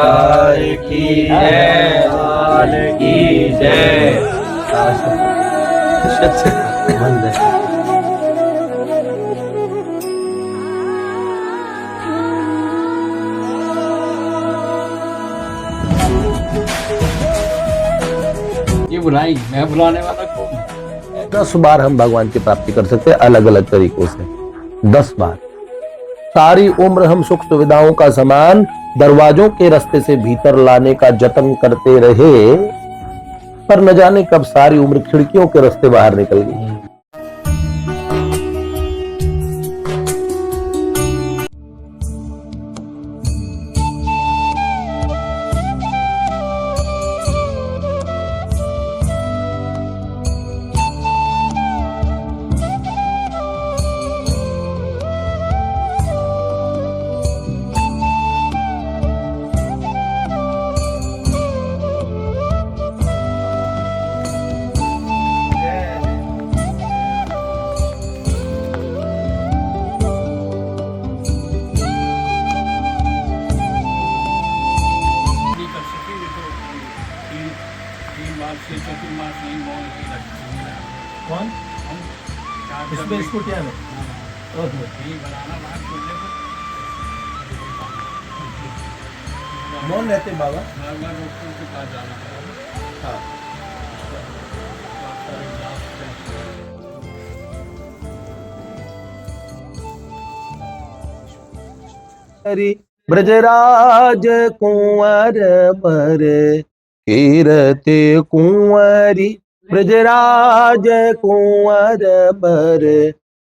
सरकार की जय, लाल की जय। बंद है। ये बुलाएंगे, मैं बुलाने वाला कौन? 10 बार हम भगवान की प्राप्ति कर सकते हैं अलग अलग तरीकों से। 10 बार। सारी उम्र हम सुख सुविधाओं का सामान दरवाजों के रास्ते से भीतर लाने का जतन करते रहे, पर न जाने कब सारी उम्र खिड़कियों के रास्ते बाहर निकल गई। कौन? इसमें इसको क्या है? मौन रहते बाबा। हाँ। हरि ब्रजराज कुंवर पर कीरते कुंवरी, ब्रजराज कुंवर पर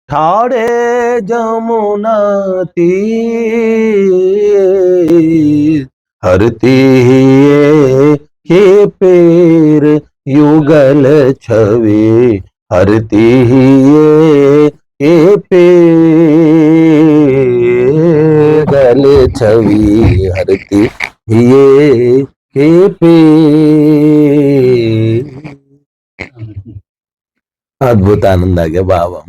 ठाड़े जमुना तीर, हरती के पैर युगल छवि, हरती के पैर गल छवि, हरती ये के पैर। अद्भुत आनंद आ गया बाबा।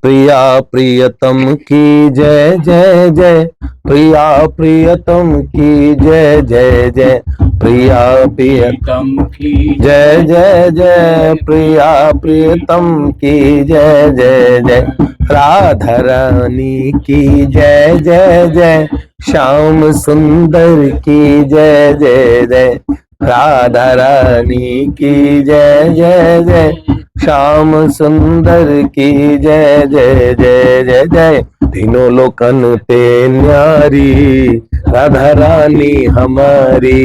प्रिया प्रियतम की जय जय जय, प्रिया प्रियतम की जय जय जय, प्रिया प्रियतम की जय जय जय, प्रिया प्रियतम की जय जय जय, राधा रानी की जय जय जय, श्याम सुंदर की जय जय जय, राधा रानी की जय जय जय, श्याम सुंदर की जय जय जय जय जय। तीनों लोकन पे न्यारी राधा रानी हमारी,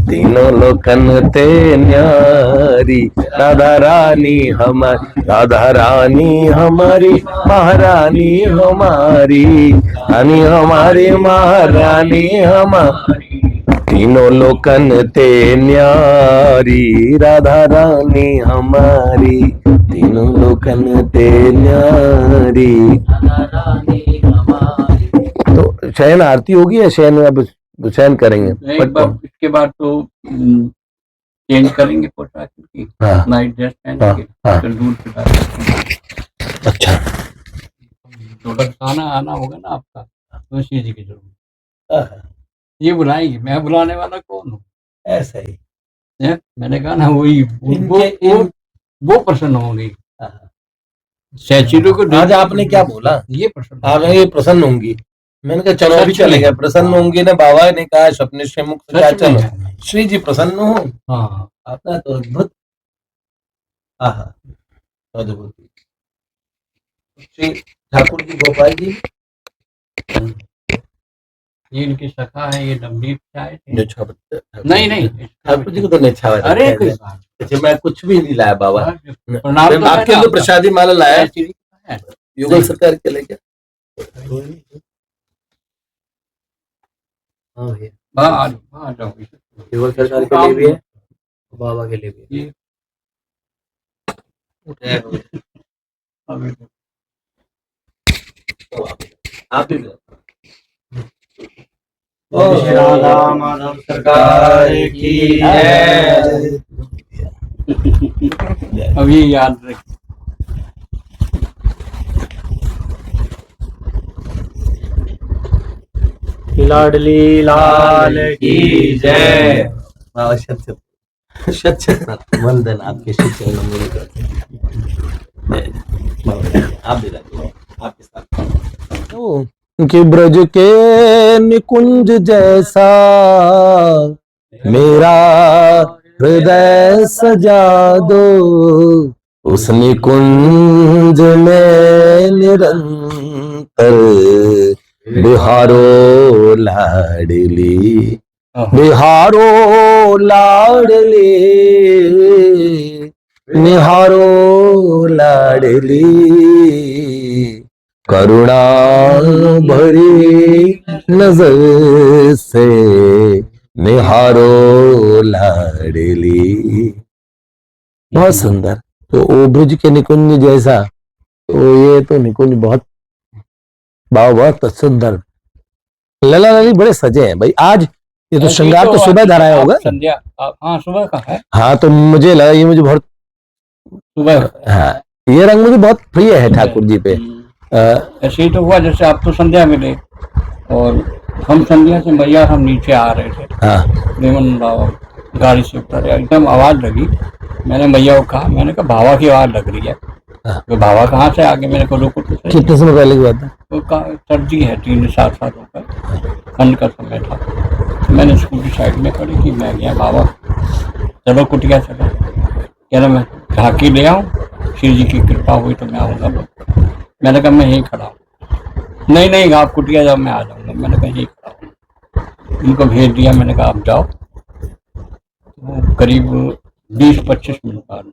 तीनों लोकन ते न्यारी राधा रानी हमारी, राधा रानी हमारी महारानी हमारी, रानी हमारी महारानी हमारी, तीनों लोकन ते न्यारी राधा रानी हमारी, तीनों लोकन ते न्यारी। तो शयन आरती होगी या शयन अब शयन करेंगे? इसके बाद तो चेंज करेंगे पोशाक की। हाँ। नाइट ड्रेस पहन के फिर दूध पिला। अच्छा, तो खाना आना होगा ना आपका, तो इसी जी की जरूरत। ये बुलाएंगे, मैं बुलाने वाला कौन हूँ? ऐसा ही है? मैंने कहा ना वही वो प्रसन्न होंगी। सैचुरी को आज आपने क्या बोला? ये प्रसन्न, आप ये प्रसन्न होंगी। मैंने कहा चलो अभी चलेगा, प्रसन्न होंगी ना। बाबा ने कहा स्वप्न से मुक्त क्या, चलो श्री जी प्रसन्न हो। हाँ, आपका तो अद्भुत। अद्भुत। श्री ठाकुर जी गोपाल जी, ये इनकी सखा है, ये नवनीत चाय नहीं नहीं ठाकुर जी को तो नहीं छावा। अरे अच्छा, मैं कुछ भी नहीं लाया बाबा, आपके लिए प्रसादी माला लाया। युगल सरकार के लेके युगल सरकार के लिए भी है, बाबा के लिए भी है। आप भी राधा माधव सरकार की जय। अब ये याद रख। लाडली लाल की जय। शत वंदन आपके श्री चरणों में करते हैं। आप भी रखिए, आपके साथ कि ब्रज के निकुंज जैसा मेरा हृदय सजा दो, उस निकुंज में निरंतर बिहारो लाडली, बिहारो लाडली, निहारो लाडली, करुणा भरी नजर से निहारो लाडली। बहुत सुंदर। तो ओ ब्रज के निकुंज जैसा, तो ये तो निकुंज बहुत बहुत सुंदर। लला लली बड़े सजे हैं भाई। आज ये तो श्रृंगार तो सुबह धराया होगा। संध्या हाँ सुबह का है। हाँ तो मुझे लगा ये मुझे बहुत सुबह। हाँ ये रंग मुझे बहुत प्रिय है ठाकुर जी पे। ऐसे ही तो हुआ जैसे आप तो संध्या मिले और हम संध्या से भैया हम नीचे आ रहे थे। हाँ रेमन बाबा गाड़ी से उतरे, एकदम आवाज लगी। मैंने भैया को कहा, मैंने कहा बाबा की आवाज लग रही है। तो बाबा कहाँ से आगे, मैंने को रुको तो सही। कितने समय पहले की बात है? तो सर्दी है 3-7 सालों का, ठंड का समय था। तो मैंने स्कूटी साइड में खड़ी की, मैं गया बाबा चलो कुटिया चलो। कह रहा मैं झांकी ले आऊँ, शिव जी की कृपा हुई तो मैं आऊँगा। मैंने कहा मैं यहीं खड़ा हूँ। नहीं आप कुटिया जाओ, मैं आ जाऊँगा। मैंने कहा यहीं खड़ा हूँ। उनको भेज दिया, मैंने कहा आप जाओ। वो करीब 20-25 मिनट बाद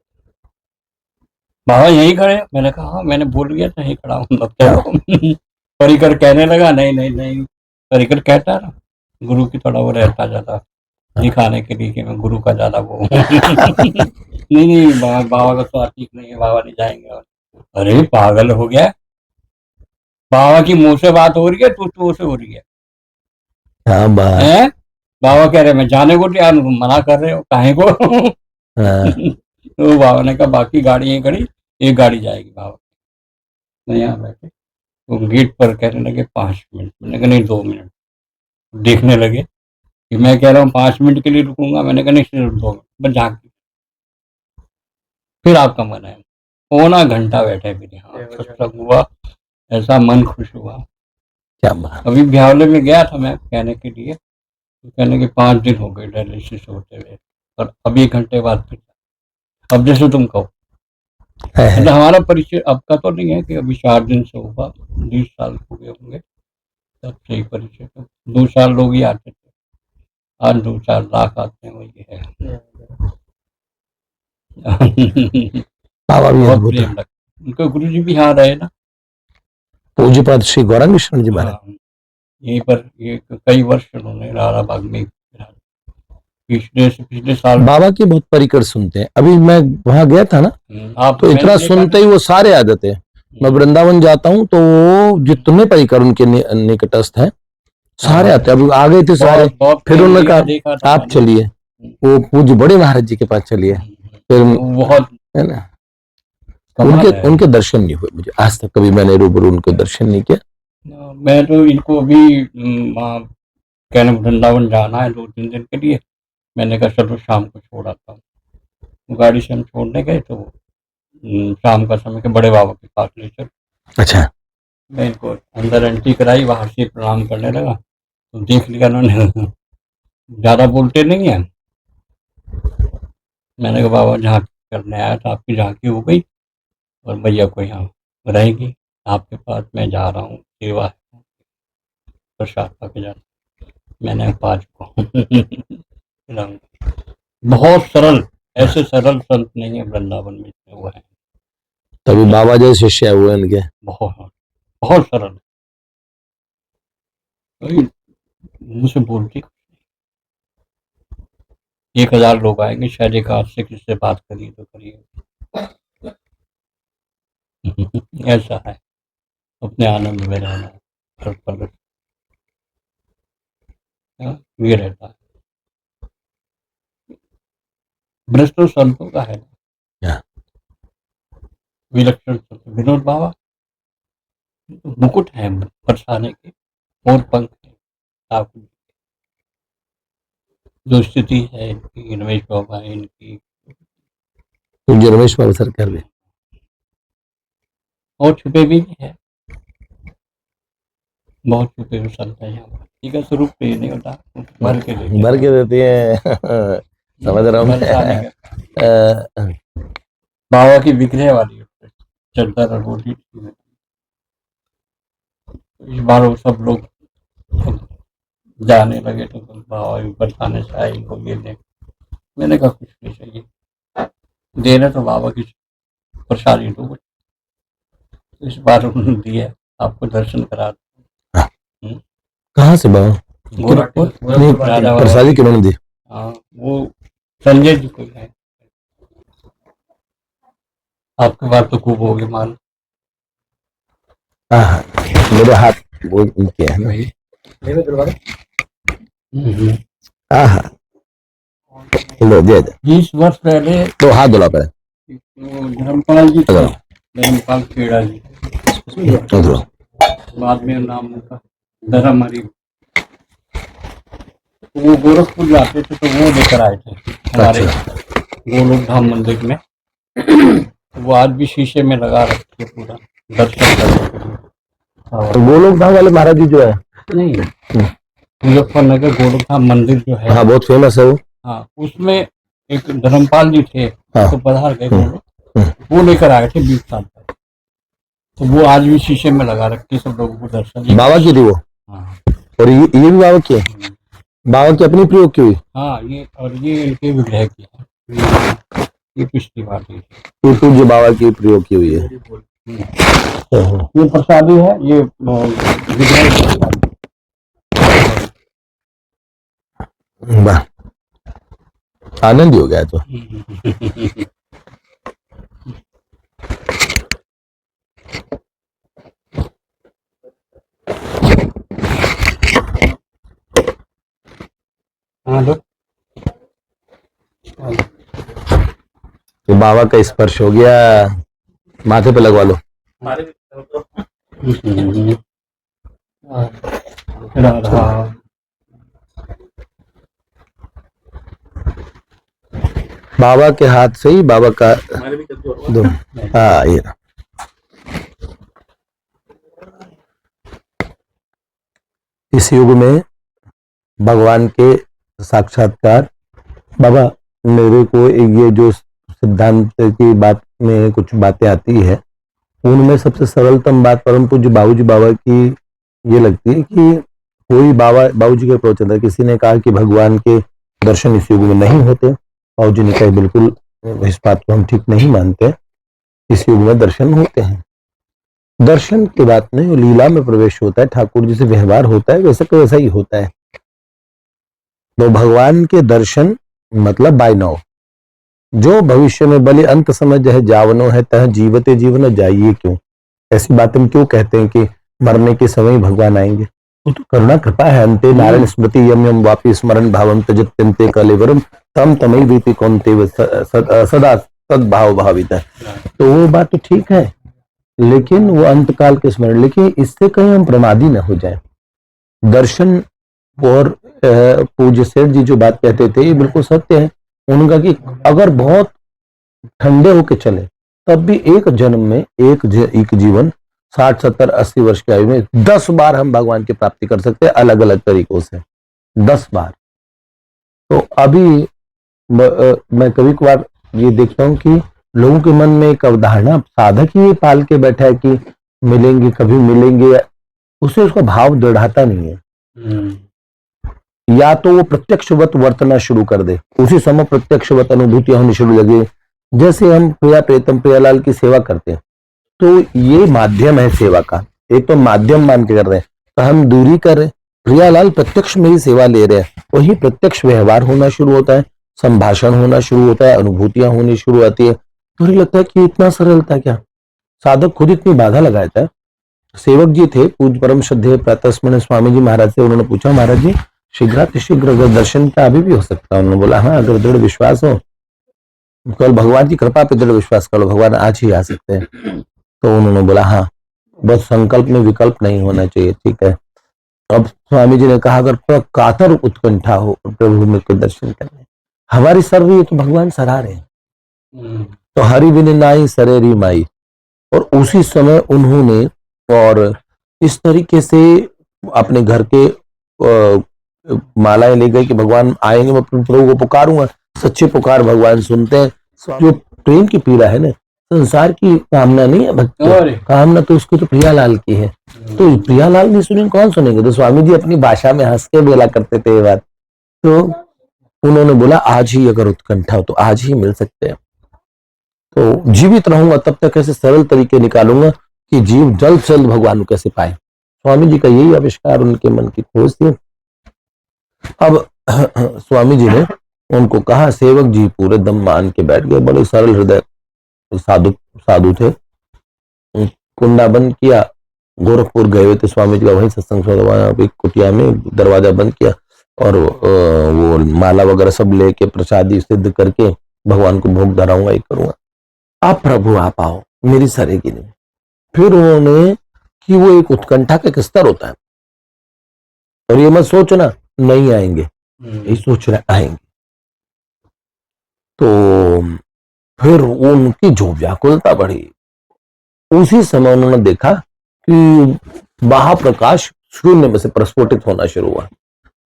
बाबा यहीं खड़े। मैंने कहा हाँ, मैंने भूल गया था यहीं खड़ा हूँ, अब चलो। परिकर कहने लगा नहीं। परिकर कहता ना गुरु की थोड़ा वो रहता ज्यादा दिखाने के लिए कि मैं गुरु का ज्यादा वो नहीं बाबा का तो ठीक नहीं है, बाबा नहीं जाएंगे। अरे पागल हो गया, बाबा की मुंह से बात हो रही है, तू से हो रही है। हाँ बाबा कह रहे मैं जाने को तैयार हूँ, तुम मना कर रहे हो काहे को। तो बाबा ने कहा बाकी गाड़ियां खड़ी, एक गाड़ी जाएगी। बाबा मैं यहाँ बैठे तो गेट पर कहने लगे 5 मिनट। मैंने कहा नहीं 2 मिनट। देखने लगे कि मैं कह रहा हूँ 5 मिनट के लिए रुकूंगा। मैंने कहा नहीं सिर्फ 2 मिनट बस झाँक। फिर आपका मन है, पौना घंटा बैठे फिर यहाँ सत्संग हुआ, ऐसा मन खुश हुआ। क्या बात। अभी ब्यावले में गया था मैं कहने के लिए, तो कहने के 5 दिन हो गए डायलिसिस होते हुए, और अब 1 घंटे बाद फिर अब जैसे तुम कहो। मतलब हमारा परिचय अब का तो नहीं है कि अभी 4 दिन से होगा, 20 साल हो गए होंगे तब से ही परिचय। तो 2 साल लोग ही आते थे, आज 2-4 लाख आते हैं, वही है। बाबा भी बहुत अद्भुत प्रेम है। लगता। उनके गुरु जी भी यहाँ रहे ना, पूज्यपाद श्री गौरांग मिश्र जी महाराज। हाँ, यहीं पर ये कई वर्ष उन्होंने राराबाग में पिछले साल। बाबा की बहुत परिकर सुनते हैं। अभी मैं वहां गया था ना, आप तो इतना सुनते ही वो सारे आ जाते हैं। मैं वृंदावन जाता हूँ तो वो जितने परिकर उनके निकटस्थ हैं सारे आते हैं। अभी आ गए थे सारे, फिर उन्होंने कहा आप चलिए, वो पूज्य बड़े महाराज जी के पास चलिए। फिर बहुत है ना, उनके दर्शन नहीं हुए मुझे आज तक, कभी मैंने रूबरू उनके दर्शन नहीं किया। मैं तो इनको अभी कहने वृंदावन जाना है 2-3 दिन के लिए। मैंने कहा चलो शाम को छोड़ आता हूँ। गाड़ी से हम छोड़ने गए तो शाम का समय के बड़े बाबा के पास ले चल। अच्छा। मैं इनको अंदर एंट्री कराई, बाहर से प्रणाम करने लगा तो देख लिया उन्होंने, ज्यादा बोलते नहीं है। मैंने कहा बाबा झांकी करने आया था, आपकी झांकी हो गई और भैया को यहाँ रहेगी आपके पास, मैं जा रहा हूँ, सेवा है, प्रसाद पा के जाना। मैंने 5 को बहुत सरल, ऐसे सरल संत नहीं है वृंदावन में इतने हुए हैं। तभी बाबा जैसे शिष्य हुए उनके, बहुत बहुत सरल। मुझसे बोलती 1000 लोग आएंगे शायद, एक हाथ से किससे बात करिए तो करिए। ऐसा है, अपने आनंद में रहना हर पल ये रहता है। ब्रज तो संतों का है, विलक्षण संत। विनोद बाबा मुकुट है बरसाने के, और पंख है, ठाकुर जी, जो स्थिति है इनकी, रमेश बाबा इनकी, पूज्य रमेश बाबा सर कह रहे और छुपे भी है, बहुत छुपे हुए संत है यहाँ पर। ठीक है, स्वरूप पे नहीं होता, भर के देते भर के देते हैं। समझ रहा हूँ बरसाने मैं। का। बाबा की विग्रह वाली चलता रंगोली थी। इस बार वो सब लोग जाने लगे तो बाबा भी बरसाने से आए, इनको गिरने। मैंने कहा कुछ नहीं चाहिए, देना तो बाबा की प्रसादी दो। तो इस बार उन्होंने दिया, आपको दर्शन करा दो। कहाँ से बाबा? नहीं, राजा बाबा प्रसादी किन्होंने दी? हाँ, वो संजय जी को है। आपके बात तो खूब होगी मान। हाँ, मेरे हाथ वो इनके है ना। हाँ, लो दे दे। 20 वर्ष पहले तो हाथ धुला पे धर्मपाल जी थे, धर्मपाल खेड़ा जी, धुलो। बाद में नाम उनका धर्म हरी। वो गोरखपुर जाते थे तो वो लेकर आए थे हमारे गोलोक धाम मंदिर में। वो आज भी शीशे में लगा रखे पूरा दर्शन करने के लिए। तो गोलोक धाम वाले महाराज जी जो है, नहीं, मुजफ्फरनगर गोलोक धाम मंदिर जो है, हाँ बहुत फेमस है वो। हाँ, उसमें एक धर्मपाल जी थे, हाँ। तो पधार गए वो लेकर आए थे 20 साल तक। तो वो आज भी शीशे में लगा रखे, सब लोगों को दर्शन। बाबा की थी वो। हाँ, और ये भी बाबा की है। बाबा की अपनी प्रयोग की हुई। हाँ, ये इनके विग्रह की है। ये पिछली बात है, ये पूज्य बाबा की प्रयोग की हुई है। ये प्रसादी है, ये विग्रह की प्रसादी। वाह, आनंद ही हो गया तो। हाँ, लो। तो बाबा का स्पर्श हो गया, माथे पे लगवा लो। राधा बाबा के हाथ से ही बाबा का दो। हाँ, ये ना। इस युग में भगवान के साक्षात्कार। बाबा मेरे को ये जो सिद्धांत की बात में कुछ बातें आती है, उनमें सबसे सरलतम बात परम पूज्य बाबूजी बाबा की ये लगती है कि कोई बाबूजी के प्रवचन था, किसी ने कहा कि भगवान के दर्शन इस युग में नहीं होते। बाबूजी ने कहा बिल्कुल इस बात को हम ठीक नहीं मानते, इस युग में दर्शन होते हैं। दर्शन की बात नहीं, लीला में प्रवेश होता है, ठाकुर जी से व्यवहार होता है, वैसा का वैसा ही होता है। तो भगवान के दर्शन मतलब बाय नाउ, जो भविष्य में बलि अंत समय जह जावनो है तह जीवते जीवन जाइए क्यों। ऐसी बात हम क्यों कहते हैं कि मरने के समय ही भगवान आएंगे? वो तो करुणा कृपा है। अंते नारायण स्मृति यम यम वापी स्मरण भावम त्यजत्यन्ते कलेवरम तम तमई बीति कौन्ते सदा सद्भाव भावित है। तो वो बात तो ठीक है, लेकिन वो अंतकाल के स्मरण, लेकिन इससे कहीं हम प्रमादी न हो जाए। दर्शन और पूज्य सेठ जी जो बात कहते थे ये बिल्कुल सत्य है उनका, कि अगर बहुत ठंडे होके चले तब भी एक जन्म में एक जीवन 60, 70, 80 वर्ष की आयु में 10 बार हम भगवान की प्राप्ति कर सकते हैं, अलग अलग तरीकों से 10 बार। तो अभी मैं कभी कभार ये देखता हूँ कि लोगों के मन में एक अवधारणा, साधक ही पाल के बैठा है कि मिलेंगे, कभी मिलेंगे, उसे उसका भाव दृढ़ाता नहीं है। या तो वो प्रत्यक्षवत वर्तना शुरू कर दे, उसी समय प्रत्यक्षवत अनुभूतियां होनी शुरू लगे। जैसे हम प्रिया प्रीतम प्रियालाल की सेवा करते हैं, तो ये माध्यम है सेवा का, एक तो माध्यम मान के कर रहे हैं, तो हम दूरी कर रहे, प्रियालाल प्रत्यक्ष में ही सेवा ले रहे हैं, वही प्रत्यक्ष व्यवहार होना शुरू होता है, संभाषण होना शुरू होता है, अनुभूतियां होनी शुरू होती है। मुझे लगता है कि इतना सरल था क्या? साधक खुद इतनी बाधा लगाया था। सेवक जी थे पूज्य परम श्रद्धेय प्रातस्मरण स्वामी जी महाराज से, उन्होंने पूछा महाराज जी शीघ्र अगर दर्शन का अभी भी हो सकता है? उन्होंने बोला हाँ, अगर दृढ़ विश्वास हो, केवल भगवान की कृपा पे दृढ़ विश्वास करो, भगवान आज ही आ सकते हैं। तो उन्होंने बोला हाँ, बस संकल्प में विकल्प नहीं होना चाहिए। ठीक है, अब स्वामी जी ने कहा अगर थोड़ा कातर उत्कंठा हो प्रभु में को दर्शन करने, हमारी सर्व ये तो भगवान सरा रहे हैं, तो हरि बिन नाई सरेरी माई। और उसी समय उन्होंने और इस तरीके से अपने घर के मालाएं ले गए कि भगवान आएंगे मैं प्रभु को पुकारूंगा। सच्चे पुकार भगवान सुनते हैं। जो प्रेम की पीड़ा है ना, संसार की कामना नहीं है भक्ति, कामना तो उसको तो प्रियालाल की है। तो प्रियालाल नहीं सुनेंगे कौन सुनेंगे? तो स्वामी जी अपनी भाषा में हंस के बोला करते थे ये बात। तो उन्होंने बोला आज ही अगर उत्कंठा हो तो आज ही मिल सकते हैं, तो जीवित रहूंगा तब तक ऐसे सरल तरीके निकालूंगा कि जीव जल्द से जल्द भगवान को कैसे पाए। स्वामी जी का यही आविष्कार उनके मन की खोज थी। अब स्वामी जी ने उनको कहा, सेवक जी पूरे दम मान के बैठ गए, बड़े सरल हृदय साधु थे। कुंडा बंद किया, गोरखपुर गए हुए थे स्वामी जी का, वहीं सत्संग कुटिया में दरवाजा बंद किया और वो माला वगैरह सब लेके प्रसादी सिद्ध करके भगवान को भोग धराऊंगा, ये करूंगा, आप प्रभु आप आओ मेरी सरेगी नहीं। फिर उन्होंने कि वो एक उत्कंठा का एक स्तर होता है, और ये मत सोचना नहीं आएंगे, ये सोच रहे आएंगे। तो फिर उनकी जो व्याकुलता बढ़ी, उसी समय उन्होंने देखा कि महाप्रकाश शून्य में से प्रस्फुटित होना शुरू हुआ,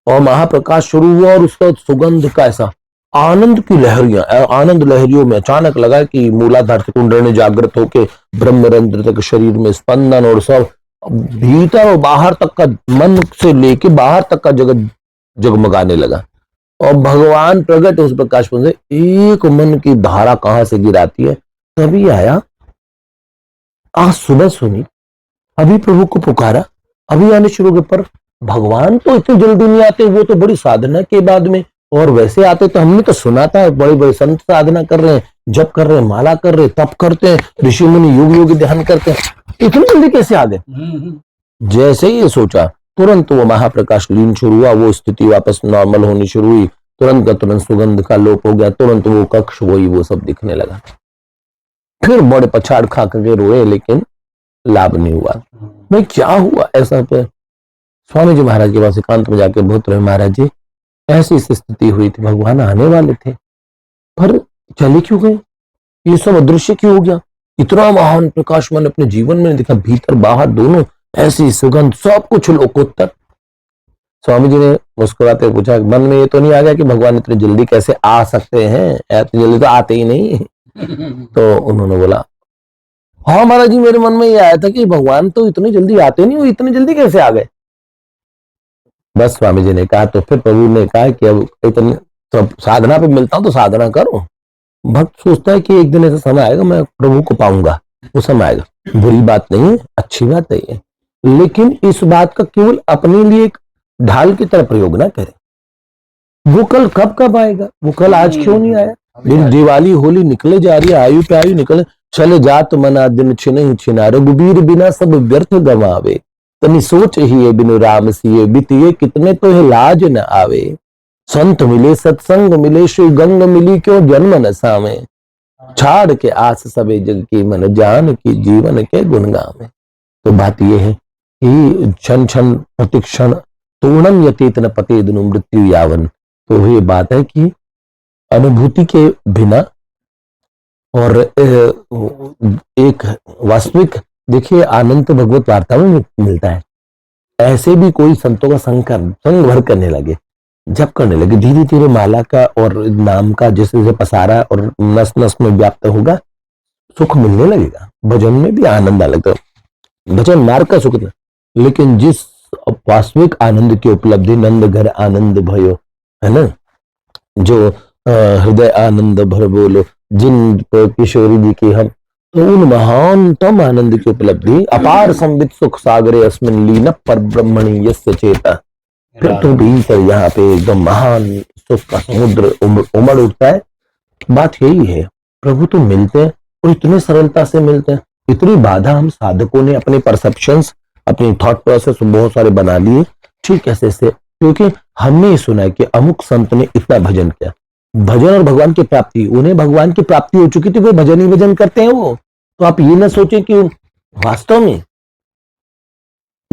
और महाप्रकाश शुरू हुआ और उसका सुगंध का ऐसा आनंद की लहरियां, आनंद लहरियों में अचानक लगा कि मूलाधार से कुंडली जागृत होके ब्रह्मरंध्र तक शरीर में स्पंदन, और सब भीतर और बाहर तक का, मन से लेके बाहर तक का जगत जगमगाने लगा। और भगवान प्रकट उस प्रकाश से एक मन की धारा कहां से गिराती है, तभी आया। आज सुबह सुनी, अभी प्रभु को पुकारा, अभी आने शुरू हो गए, पर भगवान तो इतनी जल्दी नहीं आते, वो तो बड़ी साधना के बाद में, और वैसे आते तो हमने तो सुना था बड़े बड़े संत साधना कर रहे हैं, जप कर रहे हैं, माला कर रहे हैं, तप करते हैं, ऋषि मुनि योग योग ध्यान करते हैं, इतनी जल्दी कैसे आ गए? जैसे ही ये सोचा तुरंत वो महाप्रकाश लीन शुरू हुआ, वो स्थिति वापस नॉर्मल होनी शुरू हुई, तुरंत का तुरंत सुगंध का लोप हो गया, तुरंत वो कक्ष वही वो सब दिखने लगा। फिर बड़े पछाड़ खा करके रोए, लेकिन लाभ नहीं हुआ। मैं क्या हुआ ऐसा? पे स्वामी जी महाराज के पास एकांत में जाके बहुत रहे, महाराज जी ऐसी स्थिति हुई थी, भगवान आने वाले थे पर चले क्यों गए, ये सब अदृश्य क्यों हो गया? इतना महान प्रकाश मैंने अपने जीवन में देखा, भीतर बाहर दोनों, ऐसी सुगंध, सब कुछ लोकोत्तर। स्वामी जी ने मुस्कुराते पूछा, मन में ये तो नहीं आ गया कि भगवान इतनी जल्दी कैसे आ सकते हैं, इतनी जल्दी तो आते ही नहीं। तो उन्होंने बोला, हाँ महाराज जी मेरे मन में ये आया था कि भगवान तो इतनी जल्दी आते नहीं, वो इतनी जल्दी कैसे आ गए? बस स्वामी जी ने कहा, तो फिर प्रभु ने कहा कि अब इतने तो साधना पे मिलता हूं तो साधना करो। भक्त सोचता है कि एक दिन ऐसा समय आएगा मैं प्रभु को पाऊंगा, वो समय आएगा, बुरी बात नहीं है, अच्छी बात नहीं है, लेकिन इस बात का केवल अपने लिए एक ढाल की तरह प्रयोग ना करें। वो कल कब आएगा, वो कल आज क्यों नहीं आया? दिवाली होली निकले जा रही है, आयु पे आयु निकले चले जात मना दिन छिन छिना, रघुबीर बिना सब व्यर्थ गवावे, तनी सोच ही बिनु राम सिए, बितिए कितने तो है लाज न आवे, संत मिले सत्संग मिले, श्री गंग मिली क्यों जन्म न सावे, छाड़ के आस सबे जग की मन जान की जीवन के गुण गावे। तो बात यह है कि क्षण क्षण प्रतिक्षण तूर्णम यतीत न पते दिनु मृत्यु यावन। तो ये बात है कि अनुभूति के बिना और एक वास्तविक, देखिए आनंद तो भगवत वार्ता में मिलता है, ऐसे भी कोई संतों का संग भर करने लगे, जब करने लगे, धीरे धीरे माला का और नाम का जैसे जैसे पसारा और नस नस में व्याप्त होगा, सुख मिलने लगेगा। भजन में भी आनंद अलग है, भजन मार्ग का सुख, लेकिन जिस वास्तविक आनंद की उपलब्धि, नंद घर आनंद भयो, है ना, जो हृदय आनंद भर बोलो जिन किशोरी जी की हम, तो उन महानतम आनंद की उपलब्धि, अपार संवित सुख सागरे अस्मिन लीन पर ब्रह्मणि यस्य चेता, फिर तो भीतर यहाँ पे एकदम महान सुख का समुद्र उमड़ उठता है। बात यही है, प्रभु तो मिलते हैं और इतने सरलता से मिलते हैं। इतनी बाधा हम साधकों ने अपने परसेप्शंस, अपनी थॉट प्रोसेस बहुत सारे बना लिए, ठीक ऐसे से, क्योंकि हमने ये सुना है कि अमुक संत ने इतना भजन किया, भजन और भगवान की प्राप्ति, उन्हें भगवान की प्राप्ति हो चुकी थी, वो भजन ही भजन करते हैं वो। तो आप ये ना सोचे कि वास्तव में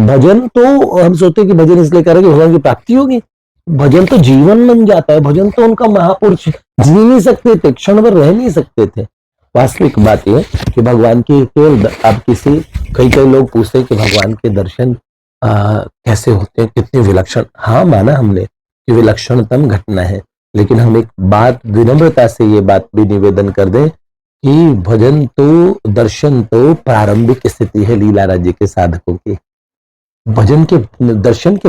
भजन तो हम सोचते हैं कि भजन इसलिए करें कि भगवान की प्राप्ति होगी। भजन तो जीवन बन जाता है। भजन तो उनका महापुरुष जी नहीं सकते थे, क्षण भर रह नहीं सकते थे। वास्तविक बात यह कि भगवान की केवल अब किसी कई कई लोग पूछते हैं कि भगवान के दर्शन कैसे होते हैं, कितने विलक्षण। हाँ, माना हमने कि विलक्षणतम घटना है, लेकिन हम एक बात विनम्रता से ये बात भी निवेदन कर दें कि भजन तो, दर्शन तो प्रारंभिक स्थिति है लीला राज्य के साधकों की। भजन के दर्शन के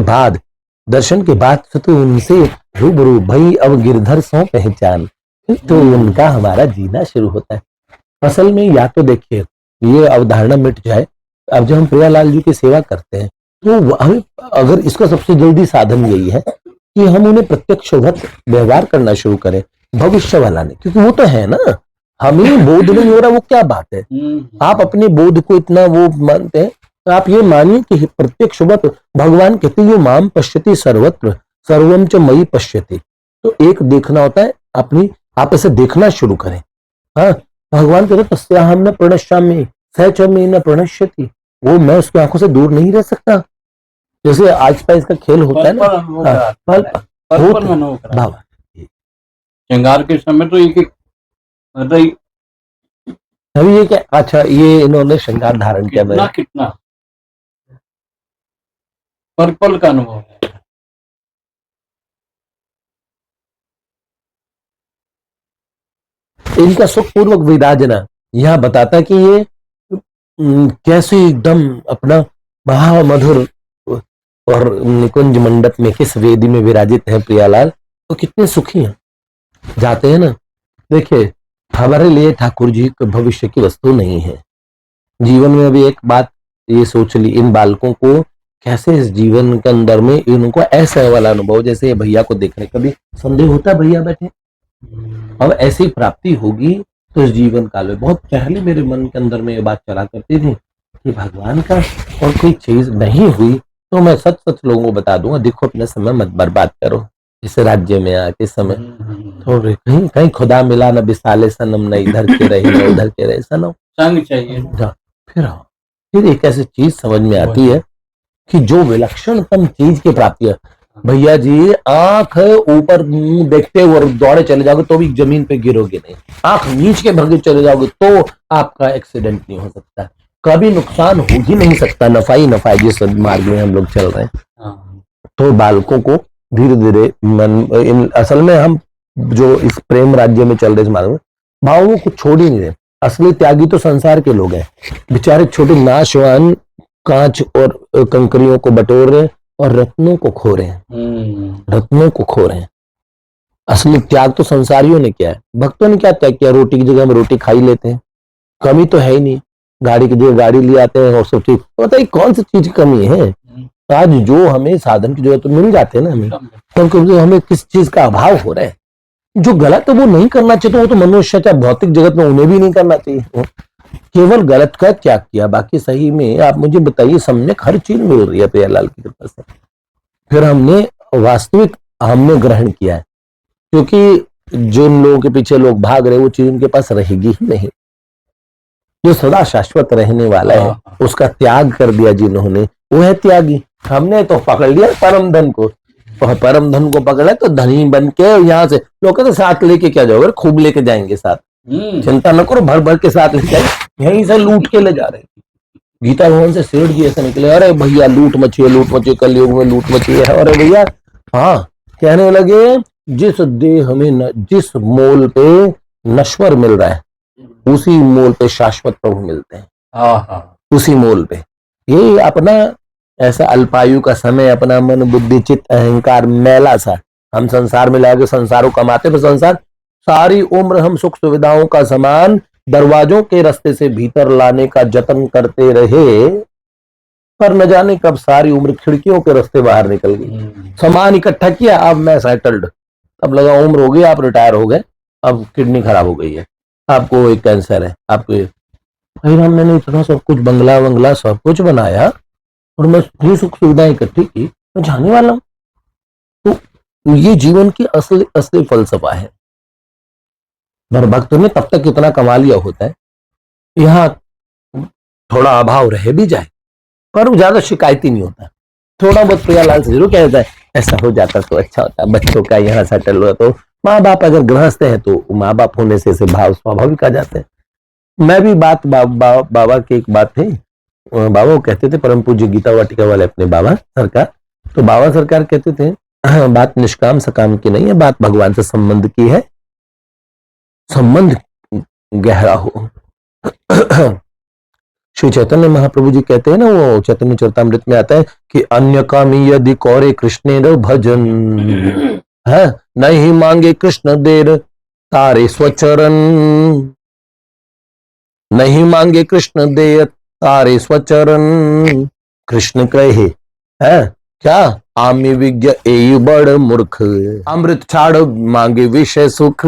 बाद तो उनसे रूबरू भई अब गिरधर सो पहचान, तो उनका हमारा जीना शुरू होता है। असल में या तो देखिए ये अवधारणा मिट जाए। अब जब हम प्रियालाल जी की सेवा करते हैं तो हमें अगर इसका सबसे जल्दी साधन यही है कि हम उन्हें प्रत्यक्षवत व्यवहार करना शुरू करें भविष्य वाला नहीं, क्योंकि वो तो है ना, हमें बोध नहीं हो रहा, वो क्या बात है। आप अपने बोध को इतना वो मानते हैं, तो आप ये मानिए कि प्रत्यक्षवत भगवान कहते हैं माम पश्यति सर्वत्र सर्वम च मयि पश्यति। तो एक देखना होता है अपनी, आप ऐसे देखना शुरू करें। हाँ, भगवान कहते तस्याहम न प्रणश्यामि स च मे न प्रणश्यति, वो मैं उसकी आंखों से दूर नहीं रह सकता। जैसे आज का इसका खेल होता है ना, श्रृंगार के समय तो एक अभी ये क्या, अच्छा ये इन्होंने श्रृंगार धारण किया, कितना पल पल का अनुभव है। इनका सुखपूर्वक विराजना यहाँ बताता कि ये कैसे एकदम अपना महामधुर और निकुंज मंडप में किस वेदी में विराजित है प्रियालाल, तो कितने सुखी हैं। जाते हैं ना, देखिए हमारे लिए ठाकुर जी भविष्य की वस्तु नहीं है। जीवन में अभी एक बात ये सोच ली, इन बालकों को कैसे इस जीवन के अंदर में इनको ऐसा वाला अनुभव, जैसे भैया को देखने कभी संदेह होता है भैया बैठे, अब ऐसी प्राप्ति होगी तो इस जीवन काल में। बहुत पहले मेरे मन के अंदर में ये बात चला करती थी कि भगवान का और कोई चीज नहीं हुई तो मैं सच सच लोगों को बता दूंगा, देखो अपना समय मत बर्बाद करो इस राज्य में आके समय, थोड़े कहीं कहीं खुदा मिला न बिसाले सनम, न इधर के रहे न उधर के रहे सनम, संग चाहिए। फिर एक ऐसी चीज समझ में आती है कि जो विलक्षणतम चीज की प्राप्ति है। भैया जी आंख ऊपर मुंह देखते हुए दौड़े चले जाओगे तो भी जमीन पे गिरोगे नहीं, आंख नीच के भगे चले जाओगे तो आपका एक्सीडेंट नहीं हो सकता, कभी नुकसान हो ही नहीं सकता, नफाई नफाई जिस मार्ग में हम लोग चल रहे हैं। तो बालकों को धीरे धीरे असल में हम जो इस प्रेम राज्य में चल रहे इस मार्ग में भावों को छोड़ ही नहीं रहे। असली त्यागी तो संसार के लोग हैं, बेचारे छोटे नाशवान कांच और कंकरियों को बटोर रहे और रत्नों को खो रहे हैं, रत्नों को खो रहे हैं। असली त्याग तो संसारियों ने किया है। भक्तों ने क्या त्याग किया, रोटी की जगह हम रोटी खा ही लेते हैं, कमी तो है ही नहीं, गाड़ी की जगह गाड़ी ले आते हैं और सब चीज, पता ही कौन सी चीज कमी है। आज जो हमें साधन की जरूरत तो मिल जाते हैं ना हमें, तो हमें किस चीज का अभाव हो रहा है। जो गलत है वो नहीं करना चाहिए, तो वो तो मनुष्य चाहे भौतिक जगत में उन्हें भी नहीं करना चाहिए। केवल गलत का त्याग किया, बाकी सही में आप मुझे बताइए, सम्यक हर चीज मिल रही है प्रियालाल की कृपा से। फिर हमने वास्तविक हमने ग्रहण किया है, क्योंकि जिन लोगों के पीछे लोग भाग रहे वो चीज उनके पास रहेगी ही नहीं। जो सदा शाश्वत रहने वाला है उसका त्याग कर दिया जिन्होंने, वो है त्यागी। हमने तो पकड़ लिया परम धन को, परम धन को पकड़ा तो धनी बन के यहाँ से लोग कहते साथ लेके क्या जाओगे, खूब लेके जाएंगे साथ, चिंता न करो, भर भर के साथ ले जाए, यहीं से लूट के ले जा रहे। गीता भवन से सेठ जी ऐसे निकले, अरे भैया लूट मची कलयुग में लूट मची है। अरे भैया हाँ, कहने लगे जिस देह में जिस मोल पे नश्वर मिल रहा है उसी मोल पे शाश्वत प्रभु मिलते हैं, उसी मोल पे। ये अपना ऐसा अल्पायु का समय, अपना मन बुद्धि चित्त अहंकार मैला सा हम संसार में लाके संसारों कमाते, पर संसार सारी उम्र हम सुख सुविधाओं का सामान दरवाजों के रास्ते से भीतर लाने का जतन करते रहे, पर न जाने कब सारी उम्र खिड़कियों के रास्ते बाहर निकल गई। सामान इकट्ठा किया, अब मैं सेटल्ड, अब लगा उम्र हो गई, आप रिटायर हो गए, अब किडनी खराब हो गई है, आपको एक कैंसर है, आपको भाई राम मैंने इतना सब कुछ बंगला वंगला सब कुछ बनाया और मैं पूरी सुख सुविधाएं इकट्ठी की, मैं जाने वाला हूं। तो ये जीवन की असली फलसफा है। पर भक्त ने तब तक इतना कमा लिया होता है, यहाँ थोड़ा अभाव रह भी जाए पर वो ज्यादा शिकायती नहीं होता। थोड़ा बहुत प्रियालाल से जरूर कहता है ऐसा हो जाता तो अच्छा होता, बच्चों का यहाँ सेटल हुआ तो। माँ बाप अगर गृहस्थ है तो माँ बाप होने से ऐसे भाव स्वाभाविक आ जाते हैं। मैं भी बाबा की एक बात थी, बाबा वो कहते थे, परम पूज्य गीता वाटिका वाले अपने बाबा सरकार, तो बाबा सरकार कहते थे बात निष्काम सकाम की नहीं है, बात भगवान से संबंध की है, संबंध गहरा हो। श्री चैतन्य महाप्रभु जी कहते हैं ना, वो चैतन्य चरितामृत में आता है कि अन्य कामी यदि कौरे कृष्ण भजन है, नहीं मांगे कृष्ण देर तारे स्वचरण, नहीं मांगे कृष्ण देर तारे स्वचरण, कृष्ण कहे है क्या आमी विज्ञ ए बड़ मूर्ख, अमृत छाड़ मांगे विषय सुख।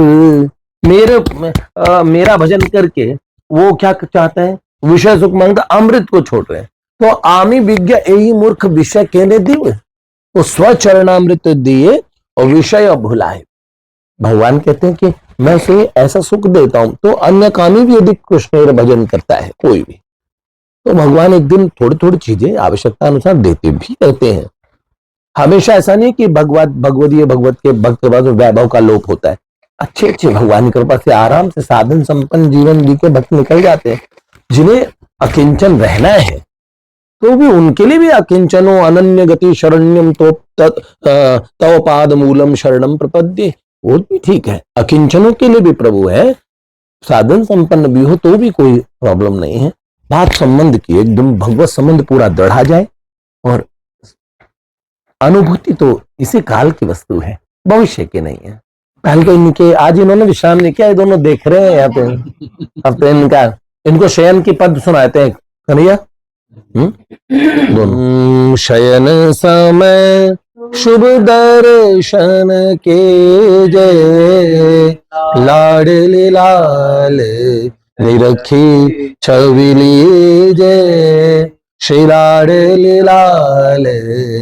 मेरा भजन करके वो क्या चाहता है, विषय सुख मांगता, अमृत को छोड़ रहे हैं। तो आमी विज्ञ यही मूर्ख विषय कहने दिए, तो स्वचरणामृत दिए और विषय भुलाए। भगवान कहते हैं कि मैं उसे ऐसा सुख देता हूं, तो अन्य कामी भी यदि कृष्ण भजन करता है कोई भी, तो भगवान एक दिन थोड़ी थोड़ी चीजें आवश्यकता अनुसार देते भी रहते हैं। हमेशा ऐसा नहीं कि भगवत के भक्त के बाद वैभव का लोप होता है। अच्छे अच्छे भगवान की कृपा से आराम से साधन संपन्न जीवन जी के भक्त निकल जाते हैं। जिन्हें अकिंचन रहना है तो भी उनके लिए भी अकिंचनो अनन्य गति शरण्यम तो तव पाद मूलम शरणम प्रपद्ये, वो भी ठीक है। अकिंचनों के लिए भी प्रभु है, साधन संपन्न भी हो तो भी कोई प्रॉब्लम नहीं है। बात संबंध की, एकदम भगवत संबंध पूरा दृढ़ा जाए। और अनुभूति तो इसी काल की वस्तु है, भविष्य की नहीं है। पहले तो इनके आज इन्होंने विश्राम नहीं किया, ये दोनों देख रहे हैं यहाँ पे। अब तो इनको शयन की पद सुनाते हैं कन्हैया। दोनों शयन समय शुभ दर्शन के जय, लाडली लाल निरखी छविली जय, श्री लाडली लाल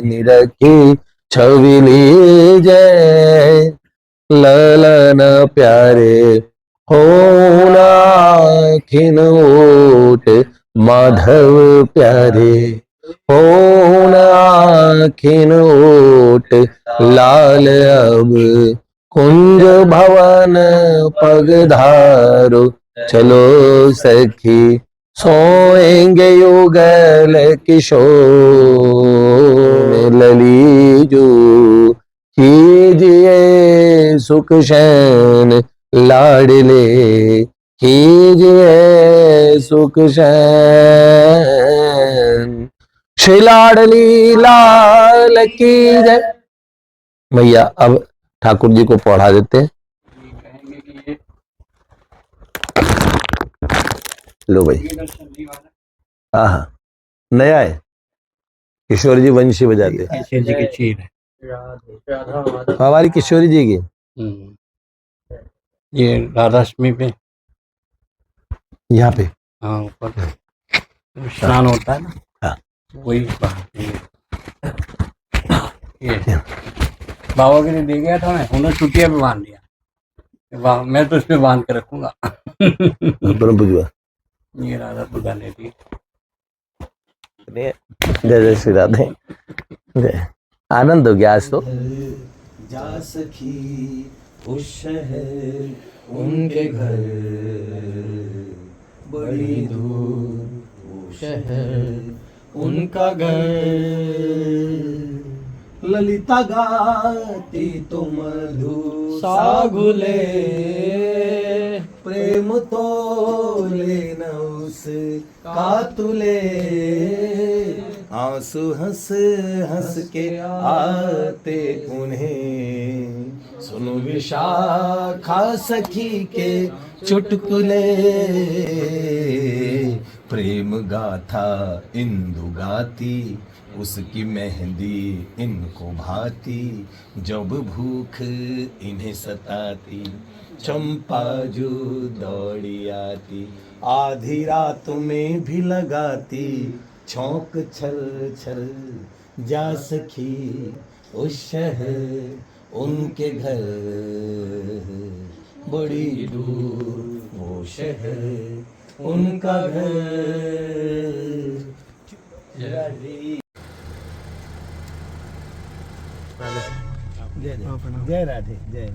निरखी छविली जय, ललन प्यारे होना खिन ओट माधव प्यारे, होना खिन ओट लाल अब कुंज भवन पगधारो, चलो सखी सोएंगे युगल किशोर, लली जो कीजिए सुख शैन लाडले, कीजिए सुख शैन, श्री लाडली लाल की जय। भैया अब ठाकुर जी को पढ़ा देते हैं। लो भाई, हाँ हाँ नया है, किशोरी जी वंशी बजाते, किशोर जी की चीज है, हमारी किशोरी जी की। ये राधाष्टमी पे यहाँ पे हाँ ऊपर स्नान होता है ना, हाँ वही ये बाबा के लिए दे गया था मैं, उन्होंने चुटिया पे बांध दिया, मैं तो इस पे बांध के रखूंगा। ये राधा पूजा ने दी। जय जय श्री राधे, आनंद हो गया आज तो। जा सखी उस शहर उनके घर, बड़ी दूर वो शहर उनका घर, ललिता गाती तो मधु सागुले, प्रेम तो लेना उस कातुले, आंसू हंस हंस के आते उन्हें, सुनो विशाखा सखी के चुटकुले, प्रेम गाथा इंदु गाती, उसकी मेहंदी इनको भाती, जब भूख इन्हें सताती, चंपा जो दौड़ी आती, आधी रात में भी लगाती, छौंक छल छल जा सखी उस शहर उनके घर, बड़ी दूर वो शहर उनका घर। जय राधे जय